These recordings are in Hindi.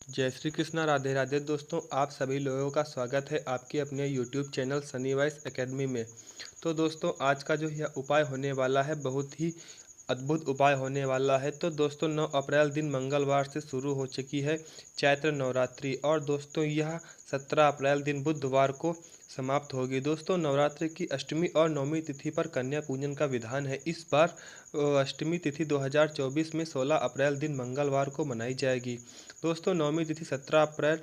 जय श्री कृष्णा, राधे राधे दोस्तों। आप सभी लोगों का स्वागत है आपके अपने YouTube channel Sunny voice academy में। तो दोस्तों, आज का जो यह उपाय होने वाला है बहुत ही अद्भुत उपाय होने वाला है। तो दोस्तों, 9 अप्रैल दिन मंगलवार से शुरू हो चुकी है चैत्र नवरात्रि, और दोस्तों यह 17 अप्रैल दिन बुधवार को समाप्त होगी। दोस्तों, नवरात्रि की अष्टमी और नवमी तिथि पर कन्या पूजन का विधान है। इस बार अष्टमी तिथि 2024 में 16 अप्रैल दिन मंगलवार को मनाई जाएगी। दोस्तों, नवमी तिथि 17 अप्रैल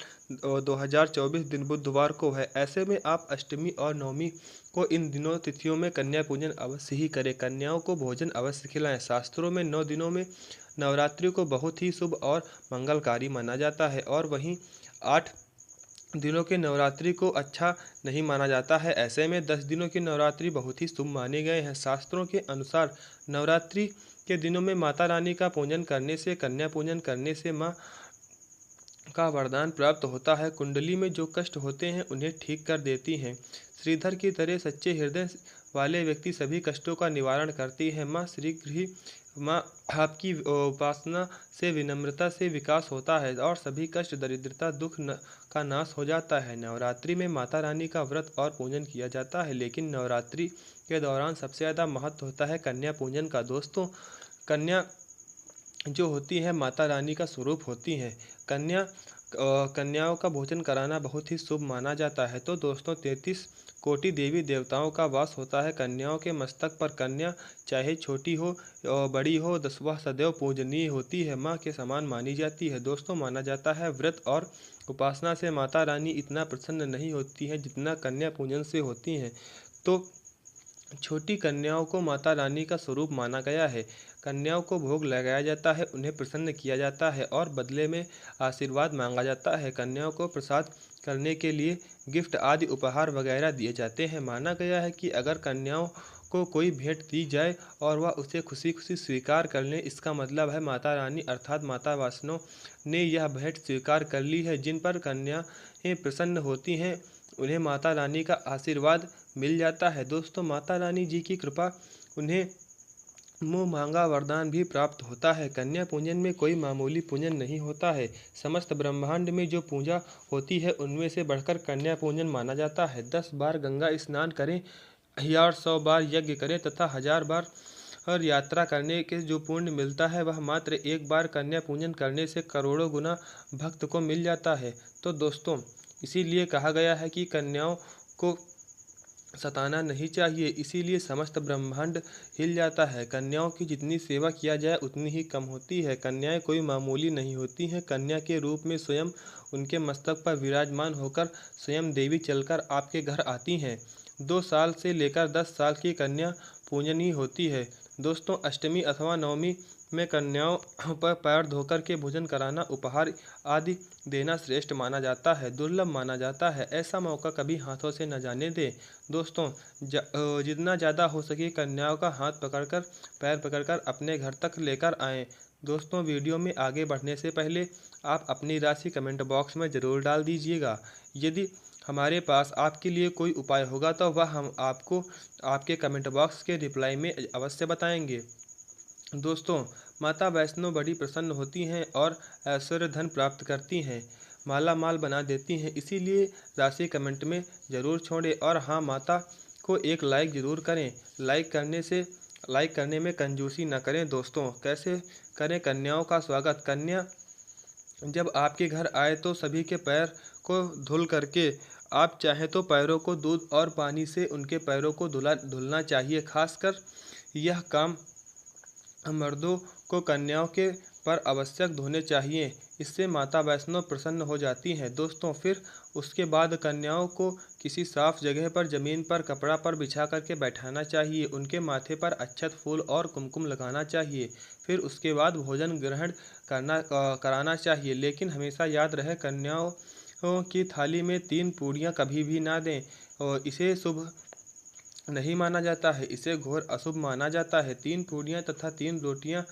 2024 दिन बुधवार को है। ऐसे में आप अष्टमी और नवमी को इन दिनों तिथियों में कन्या पूजन अवश्य ही करें। कन्याओं को भोजन अवश्य खिलाएं। शास्त्रों में 9 दिनों में नवरात्रि को बहुत ही शुभ और मंगलकारी माना जाता है, और वहीं 8 दिनों के नवरात्रि को अच्छा नहीं माना जाता है। ऐसे में 10 दिनों की नवरात्रि बहुत ही शुभ माने गए हैं। शास्त्रों के अनुसार नवरात्रि के दिनों में माता रानी का पूजन करने से, कन्या पूजन करने से माँ का वरदान प्राप्त होता है। कुंडली में जो कष्ट होते हैं उन्हें ठीक कर देती हैं। श्रीधर की तरह सच्चे हृदय वाले व्यक्ति सभी कष्टों का निवारण करती है। माँ शीघ्र ही माँ आपकी उपासना से विनम्रता से विकास होता है, और सभी कष्ट, दरिद्रता, दुख का नाश हो जाता है। नवरात्रि में माता रानी का व्रत और पूजन किया जाता है, लेकिन नवरात्रि के दौरान सबसे ज़्यादा महत्व होता है कन्या पूजन का। दोस्तों, कन्या जो होती है माता रानी का स्वरूप होती हैं। कन्याओं का भोजन कराना बहुत ही शुभ माना जाता है। तो दोस्तों, 33 कोटि देवी देवताओं का वास होता है कन्याओं के मस्तक पर। कन्या चाहे छोटी हो बड़ी हो, वह सदैव पूजनीय होती है, माँ के समान मानी जाती है। दोस्तों, माना जाता है व्रत और उपासना से माता रानी इतना प्रसन्न नहीं होती हैं जितना कन्या पूजन से होती हैं। तो छोटी कन्याओं को माता रानी का स्वरूप माना गया है। कन्याओं को भोग लगाया जाता है, उन्हें प्रसन्न किया जाता है और बदले में आशीर्वाद मांगा जाता है। कन्याओं को प्रसाद करने के लिए गिफ्ट आदि उपहार वगैरह दिए जाते हैं। माना गया है कि अगर कन्याओं को कोई भेंट दी जाए और वह उसे खुशी खुशी स्वीकार कर लें, इसका मतलब है माता रानी अर्थात माता वैष्णो ने यह भेंट स्वीकार कर ली है। जिन पर कन्याएं प्रसन्न होती हैं उन्हें माता रानी का आशीर्वाद मिल जाता है। दोस्तों, माता रानी जी की कृपा उन्हें मुँह मांगा वरदान भी प्राप्त होता है। कन्या पूजन में कोई मामूली पूजन नहीं होता है। समस्त ब्रह्मांड में जो पूजा होती है उनमें से बढ़कर कन्या पूजन माना जाता है। 10 बार गंगा स्नान करें या 100 बार यज्ञ करें तथा 1000 बार और यात्रा करने के जो पुण्य मिलता है वह मात्र एक बार कन्या पूजन करने से करोड़ों गुना भक्त को मिल जाता है। तो दोस्तों, इसीलिए कहा गया है कि कन्याओं को सताना नहीं चाहिए, इसीलिए समस्त ब्रह्मांड हिल जाता है। कन्याओं की जितनी सेवा किया जाए उतनी ही कम होती है। कन्याएं कोई मामूली नहीं होती हैं। कन्या के रूप में स्वयं उनके मस्तक पर विराजमान होकर स्वयं देवी चलकर आपके घर आती हैं। 2 साल से लेकर 10 साल की कन्या पूजनीय होती है। दोस्तों, अष्टमी अथवा नवमी में कन्याओं पर पैर धोकर के भोजन कराना, उपहार आदि देना श्रेष्ठ माना जाता है, दुर्लभ माना जाता है। ऐसा मौका कभी हाथों से न जाने दें। दोस्तों, जितना ज़्यादा हो सके कन्याओं का हाथ पकड़कर, पैर पकड़कर अपने घर तक लेकर आएं। दोस्तों, वीडियो में आगे बढ़ने से पहले आप अपनी राशि कमेंट बॉक्स में ज़रूर डाल दीजिएगा। यदि हमारे पास आपके लिए कोई उपाय होगा तो वह हम आपको आपके कमेंट बॉक्स के रिप्लाई में अवश्य बताएंगे। दोस्तों, माता वैष्णो बड़ी प्रसन्न होती हैं और ऐश्वर्य धन प्राप्त करती हैं, माला माल बना देती हैं। इसीलिए राशि कमेंट में ज़रूर छोड़ें, और हाँ, माता को एक लाइक ज़रूर करें। लाइक करने में कंजूसी न करें। दोस्तों, कैसे करें कन्याओं का स्वागत? कन्या जब आपके घर आए तो सभी के पैर को धुल करके, आप चाहें तो पैरों को दूध और पानी से उनके पैरों को धुलना चाहिए। खासकर यह काम मर्दों को कन्याओं के पर आवश्यक धोने चाहिए। इससे माता वैष्णो प्रसन्न हो जाती हैं। दोस्तों, फिर उसके बाद कन्याओं को किसी साफ जगह पर ज़मीन पर कपड़ा पर बिछा करके बैठाना चाहिए। उनके माथे पर अक्षत, फूल और कुमकुम लगाना चाहिए। फिर उसके बाद भोजन ग्रहण कराना चाहिए। लेकिन हमेशा याद रहे, कन्याओं की थाली में 3 पूड़ियाँ कभी भी ना दें, और इसे शुभ नहीं माना जाता है, इसे घोर अशुभ माना जाता है। 3 पूड़ियाँ तथा 3 रोटियाँ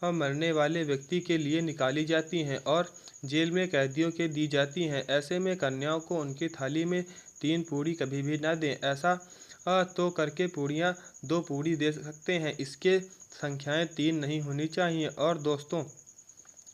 मरने वाले व्यक्ति के लिए निकाली जाती हैं और जेल में कैदियों के दी जाती हैं। ऐसे में कन्याओं को उनकी थाली में 3 पूड़ी कभी भी ना दें। ऐसा तो करके पूड़ियाँ 2 पूड़ी दे सकते हैं, इसके संख्याएँ 3 नहीं होनी चाहिए। और दोस्तों,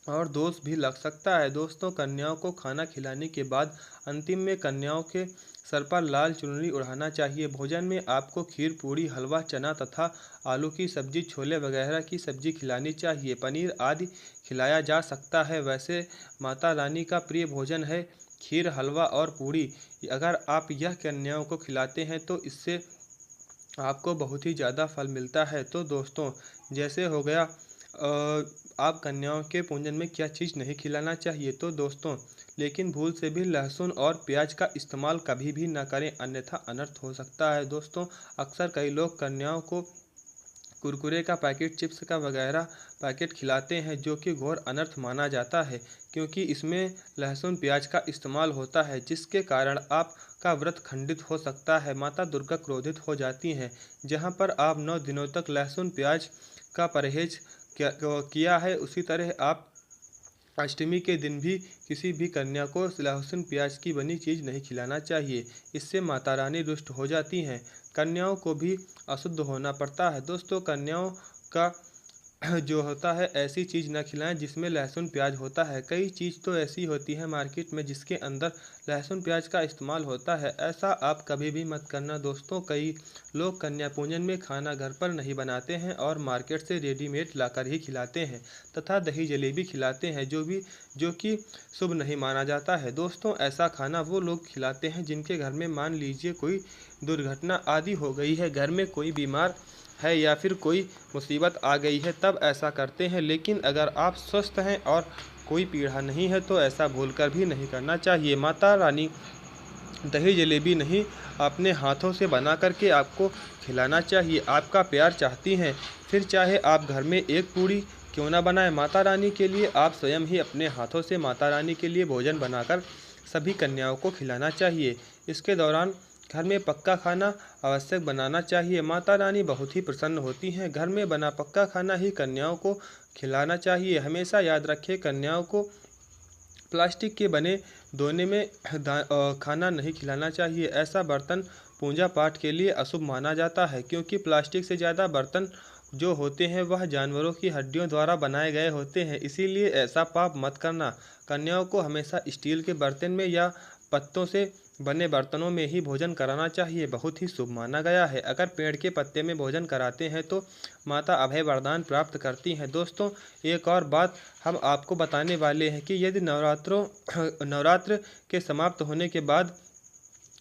और दोष भी लग सकता है। दोस्तों, कन्याओं को खाना खिलाने के बाद अंतिम में कन्याओं के सर पर लाल चुनरी उड़ाना चाहिए। भोजन में आपको खीर, पूड़ी, हलवा, चना तथा आलू की सब्जी, छोले वगैरह की सब्जी खिलानी चाहिए। पनीर आदि खिलाया जा सकता है। वैसे माता रानी का प्रिय भोजन है खीर, हलवा और पूड़ी। अगर आप यह कन्याओं को खिलाते हैं तो इससे आपको बहुत ही ज़्यादा फल मिलता है। तो दोस्तों, जैसे हो गया आप कन्याओं के पूजन में क्या चीज़ नहीं खिलाना चाहिए। तो दोस्तों, लेकिन भूल से भी लहसुन और प्याज का इस्तेमाल कभी भी ना करें, अन्यथा अनर्थ हो सकता है। दोस्तों, अक्सर कई लोग कन्याओं को कुरकुरे का पैकेट, चिप्स का वगैरह पैकेट खिलाते हैं, जो कि घोर अनर्थ माना जाता है, क्योंकि इसमें लहसुन प्याज का इस्तेमाल होता है, जिसके कारण आपका व्रत खंडित हो सकता है। माता दुर्गा क्रोधित हो जाती हैं। जहां पर आप 9 दिनों तक लहसुन प्याज का परहेज किया है, उसी तरह आप अष्टमी के दिन भी किसी भी कन्या को लहसुन प्याज की बनी चीज़ नहीं खिलाना चाहिए। इससे माता रानी रुष्ट हो जाती हैं। कन्याओं को भी अशुद्ध होना पड़ता है। दोस्तों, कन्याओं का जो होता है ऐसी चीज़ न खिलाएं जिसमें लहसुन प्याज होता है। कई चीज़ तो ऐसी होती है मार्केट में जिसके अंदर लहसुन प्याज का इस्तेमाल होता है। ऐसा आप कभी भी मत करना। दोस्तों, कई लोग कन्या पूजन में खाना घर पर नहीं बनाते हैं और मार्केट से रेडीमेड लाकर ही खिलाते हैं तथा दही जलेबी खिलाते हैं, जो कि शुभ नहीं माना जाता है। दोस्तों, ऐसा खाना वो लोग खिलाते हैं जिनके घर में मान लीजिए कोई दुर्घटना आदि हो गई है, घर में कोई बीमार है या फिर कोई मुसीबत आ गई है, तब ऐसा करते हैं। लेकिन अगर आप स्वस्थ हैं और कोई पीड़ा नहीं है तो ऐसा भूलकर भी नहीं करना चाहिए। माता रानी दही जलेबी नहीं, अपने हाथों से बना करके आपको खिलाना चाहिए। आपका प्यार चाहती हैं, फिर चाहे आप घर में एक पूड़ी क्यों ना बनाएं, माता रानी के लिए आप स्वयं ही अपने हाथों से माता रानी के लिए भोजन बनाकर सभी कन्याओं को खिलाना चाहिए। इसके दौरान घर में पक्का खाना आवश्यक बनाना चाहिए। माता रानी बहुत ही प्रसन्न होती हैं। घर में बना पक्का खाना ही कन्याओं को खिलाना चाहिए। हमेशा याद रखें, कन्याओं को प्लास्टिक के बने दोने में खाना नहीं खिलाना चाहिए। ऐसा बर्तन पूजा पाठ के लिए अशुभ माना जाता है, क्योंकि प्लास्टिक से ज़्यादा बर्तन जो होते हैं वह जानवरों की हड्डियों द्वारा बनाए गए होते हैं। इसीलिए ऐसा पाप मत करना। कन्याओं को हमेशा स्टील के बर्तन में या पत्तों से बने बर्तनों में ही भोजन कराना चाहिए, बहुत ही शुभ माना गया है। अगर पेड़ के पत्ते में भोजन कराते हैं तो माता अभय वरदान प्राप्त करती हैं। दोस्तों, एक और बात हम आपको बताने वाले हैं कि यदि नवरात्र के समाप्त होने के बाद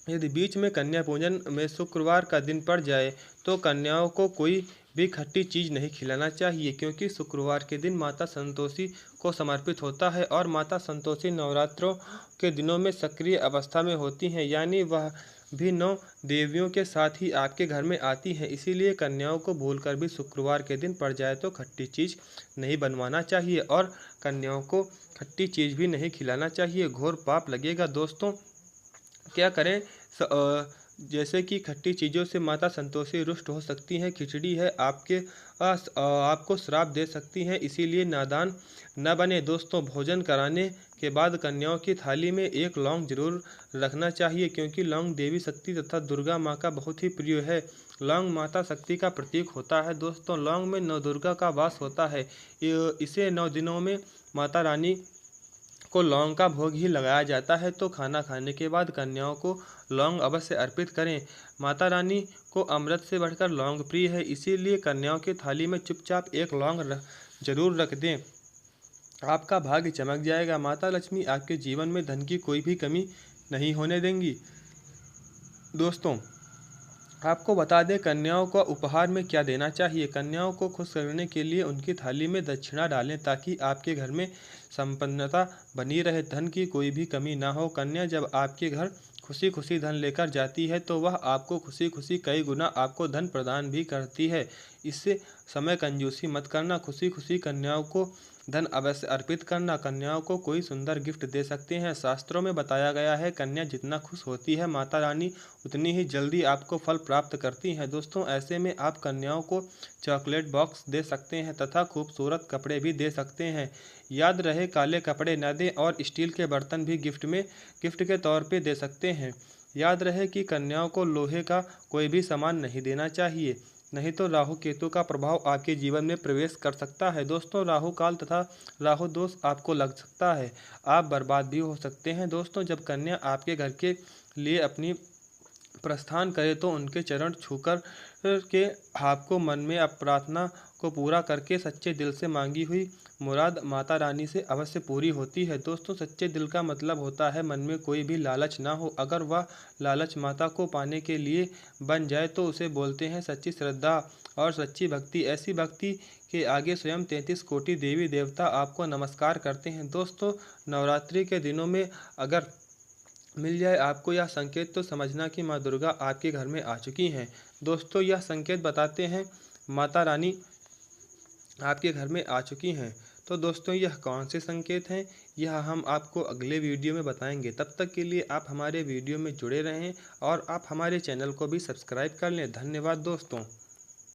यदि बीच में कन्या पूजन में शुक्रवार का दिन पड़ जाए तो कन्याओं को कोई भी खट्टी चीज़ नहीं खिलाना चाहिए, क्योंकि शुक्रवार के दिन माता संतोषी को समर्पित होता है और माता संतोषी नवरात्रों के दिनों में सक्रिय अवस्था में होती हैं, यानी वह भी 9 देवियों के साथ ही आपके घर में आती हैं। इसीलिए कन्याओं को भूलकर भी शुक्रवार के दिन पड़ जाए तो खट्टी चीज़ नहीं बनवाना चाहिए और कन्याओं को खट्टी चीज़ भी नहीं खिलाना चाहिए, घोर पाप लगेगा। दोस्तों, क्या करें? जैसे कि खट्टी चीज़ों से माता संतोषी रुष्ट हो सकती हैं। खिचड़ी है आपको श्राप दे सकती हैं, इसीलिए नादान न बने। दोस्तों, भोजन कराने के बाद कन्याओं की थाली में एक लौंग जरूर रखना चाहिए, क्योंकि लौंग देवी शक्ति तथा दुर्गा माँ का बहुत ही प्रिय है। लौंग माता शक्ति का प्रतीक होता है। दोस्तों, लौंग में नौ दुर्गा का वास होता है। इसे 9 दिनों में माता रानी को लौंग का भोग ही लगाया जाता है। तो खाना खाने के बाद कन्याओं को लौंग अवश्य अर्पित करें। माता रानी को अमृत से बढ़कर लौंग प्रिय है, इसीलिए कन्याओं की थाली में चुपचाप एक लौंग जरूर रख दें। आपका भाग्य चमक जाएगा। माता लक्ष्मी आपके जीवन में धन की कोई भी कमी नहीं होने देंगी। दोस्तों, आपको बता दें कन्याओं को उपहार में क्या देना चाहिए। कन्याओं को खुश करने के लिए उनकी थाली में दक्षिणा डालें, ताकि आपके घर में संपन्नता बनी रहे, धन की कोई भी कमी ना हो। कन्या जब आपके घर खुशी खुशी धन लेकर जाती है तो वह आपको खुशी खुशी कई गुना आपको धन प्रदान भी करती है। इससे समय कंजूसी मत करना। खुशी खुशी कन्याओं को धन अवश्य अर्पित करना। कन्याओं को कोई सुंदर गिफ्ट दे सकते हैं। शास्त्रों में बताया गया है, कन्या जितना खुश होती है माता रानी उतनी ही जल्दी आपको फल प्राप्त करती हैं। दोस्तों, ऐसे में आप कन्याओं को चॉकलेट बॉक्स दे सकते हैं तथा खूबसूरत कपड़े भी दे सकते हैं। याद रहे, काले कपड़े न दें और स्टील के बर्तन भी गिफ्ट के तौर पे दे सकते हैं। याद रहे कि कन्याओं को लोहे का कोई भी सामान नहीं देना चाहिए। नहीं तो राहु केतु का प्रभाव आपके जीवन में प्रवेश कर सकता है। दोस्तों, राहु काल तथा राहु दोष आपको लग सकता है, आप बर्बाद भी हो सकते हैं। दोस्तों, जब कन्या आपके घर के लिए अपनी प्रस्थान करे तो उनके चरण छूकर के आपको मन में प्रार्थना को पूरा करके सच्चे दिल से मांगी हुई मुराद माता रानी से अवश्य पूरी होती है। दोस्तों, सच्चे दिल का मतलब होता है मन में कोई भी लालच ना हो। अगर वह लालच माता को पाने के लिए बन जाए तो उसे बोलते हैं सच्ची श्रद्धा और सच्ची भक्ति। ऐसी भक्ति के आगे स्वयं 33 कोटि देवी देवता आपको नमस्कार करते हैं। दोस्तों, नवरात्रि के दिनों में अगर मिल जाए आपको यह संकेत तो समझना कि माँ दुर्गा आपके घर में आ चुकी हैं। दोस्तों, यह संकेत बताते हैं माता रानी आपके घर में आ चुकी हैं। तो दोस्तों, यह कौन से संकेत हैं, यह हम आपको अगले वीडियो में बताएंगे। तब तक के लिए आप हमारे वीडियो में जुड़े रहें और आप हमारे चैनल को भी सब्सक्राइब कर लें। धन्यवाद दोस्तों।